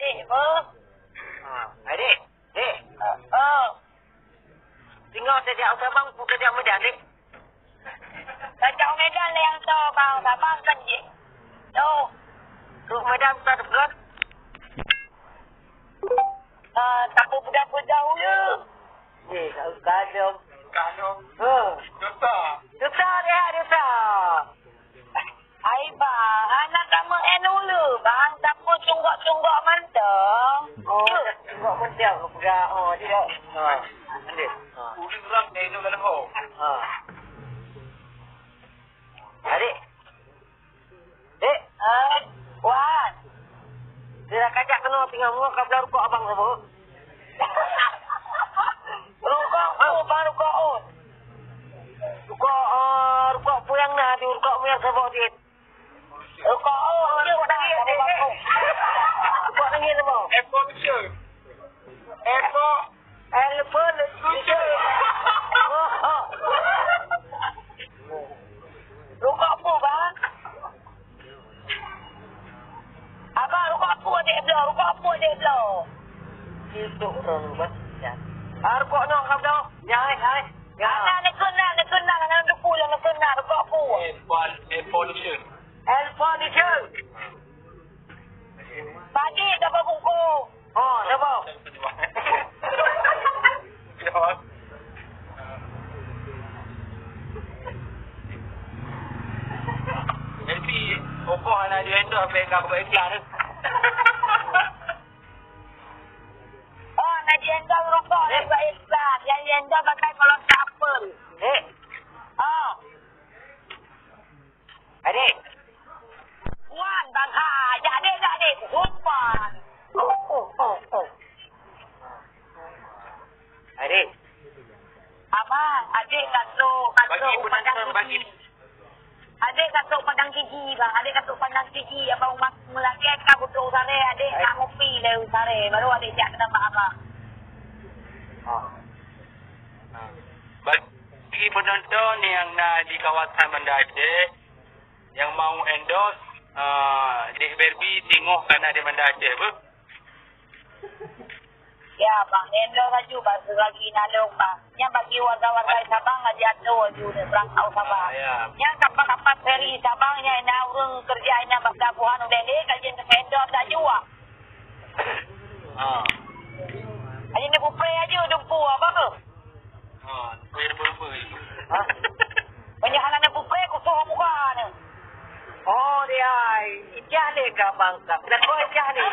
adik pun. Adik. Tinggal sejak Sabang pun sejak Medan, Dik. Sejak Medan lah yang tahu bang. Sabang kan je. Tuh. Ke Medan tak dekat. Tak budak-budak dulu. Kadang. Dosa dia. Hai bang, anak kamu dulu bang. Siapa tunggak-tunggak mantap. Tunggak mantap ke budak. Dia. Adik. Ulang dia itu dalam hall. Adik. Dek. Wan. Dia kajak kena tinggal muka kabel rukuk abang kamu. Rukuk bang, rukuk on. Rukuk puyang nah, di rukuk puyang sebab dia. Rukuk on. Dia buat lagi adik. Rukuk lagi sebab. Airport teacher. Elpon teacher. Rukuk apa bang? Abang rukuk apa adik belah? Rukuk apa adik belah? Itu orang buat. Rukuk nak kabel. Nyai. Nak kenal. Nak pulang nak kenal. Rukuk apa? Airport teacher. Elpon teacher. Pagi dapat bungkus. Sebab. Jadi, pokok anak dia itu apa yang kau iklan tu. Nak jendal rukuk nak buat iklan. Yang jendal pakai kolon kapal. Dek. Adik. Wan bang ajak adik. Umpan. Adik. Abang, adik katuk pandang gigi. Adik katuk pandang gigi bang. Adik katuk pandang gigi. Abang melaki kau butuh sare. Adik nak ngopi le sare. Baru adik jak kena mak abang. Bagi penonton yang di kawasan Banda Aceh yang mau endorse Dek Barbie tengok kerana di Banda Aceh apa? Ya bang, endor laju bang. Lagi nalung bang. Yang bagi warga-warga Sabang jatuh laju ni berangkau Sabang. Yang kapal-kapal feri Sabang yang nak urung kerja yang berdabuhan udah ni kajian endor tak jua. Kajian ni bupe aja dumpu apa ke? Berapa itu? Penyahalan bupe kusuk muka ni. Dia. Ijah ni ke bangkap. Dah kau ijah ni.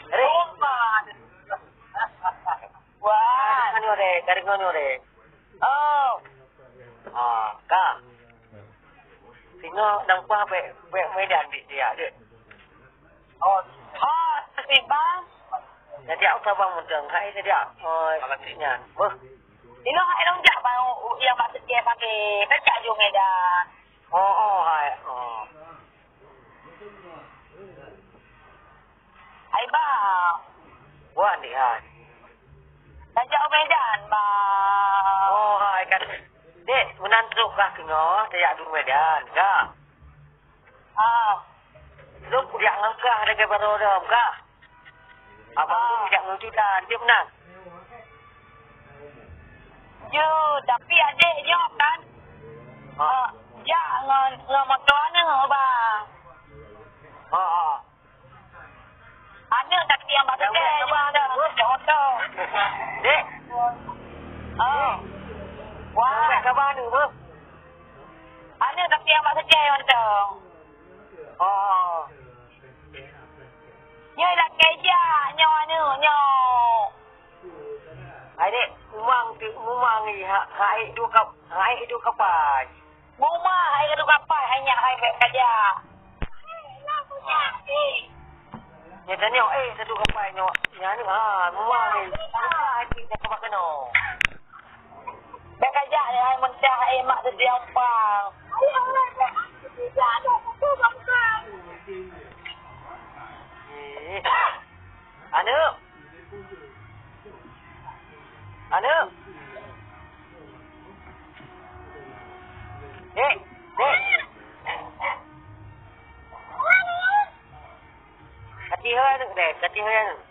Rumah. Wah. Garingan ore. Kak. Tengok nampak Medan di dia. Si bang. Jadi aku sabang mudeng. Hai dia. Alatinya. Ilo hai dong jak bang yang maksud dia pakai pecah jo Medan. Hai. Hai bang. Wah ni hai. Tajak Medan bang. Hai kan. Dek, menantu kah tengok saya dulu Medan, kah? Lu punya ngangkah dekat Barodom, kah? Abang lu tidak ngejudan, dia benar. Yo, tapi adik dia kan. Jangan motor ni bang. Ada tapi yang bagus dia ada motor. Dek. Wah, kat mana tu? Ada tapi yang bagus dia motor. Nyo lah kerja, nyo. Adik, umang ni hai du kapai. Muma hai ke kapal hanya hai kerja. Ya tanya satu kapai nyo. Ya ni umang ni. Hai kita kapai keno. Bek kerja ni hai mentah hai mak sedia umpang. Anu. Dek. katihan deh, katihan.